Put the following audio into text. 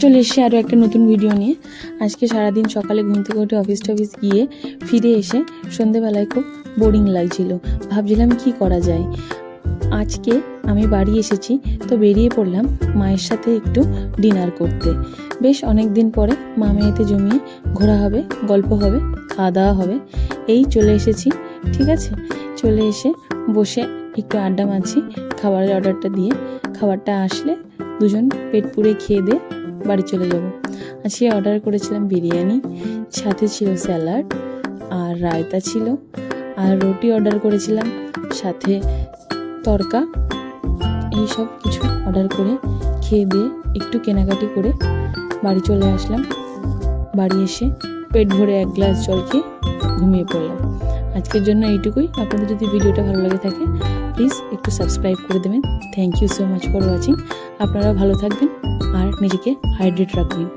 চলে এসে আরও একটা নতুন ভিডিও নিয়ে। আজকে সারাদিন সকালে ঘুম থেকে উঠে অফিস গিয়ে ফিরে এসে সন্ধেবেলায় খুব বোরিং লাগছিল। ভাবছিলাম কি করা যায়। আজকে আমি বাড়ি এসেছি, তো বেরিয়ে পড়লাম মায়ের সাথে একটু ডিনার করতে। বেশ অনেক দিন পরে মা মেয়েতে জমিয়ে ঘোরা হবে, গল্প হবে, খাওয়া দাওয়া হবে। এই চলে এসেছি, ঠিক আছে। চলে এসে বসে একটু আড্ডা মারছি খাবারের অর্ডারটা দিয়ে। খাবারটা আসলে দুজন পেট পুড়ে খেয়ে দিয়ে বাড়ি চলে যাব। আজকে অর্ডার করেছিলাম বিরিয়ানি, সাথে ছিল স্যালাড আর রায়তা ছিল, আর রুটি অর্ডার করেছিলাম, সাথে তরকা। এই সব কিছু অর্ডার করে খেয়ে দিয়ে একটু কেনাকাটি করে বাড়ি চলে আসলাম। বাড়ি এসে পেট ভরে এক গ্লাস জল খেয়ে ঘুমিয়ে পড়লাম। আজকের জন্য এইটুকুই। আপনাদের যদি ভিডিওটা ভালো লাগে থাকে প্লিজ একটু সাবস্ক্রাইব করে দেবেন। Thank you so much for watching. আপনারা ভালো থাকবেন আর নিজেকে হাইড্রেট রাখবেন।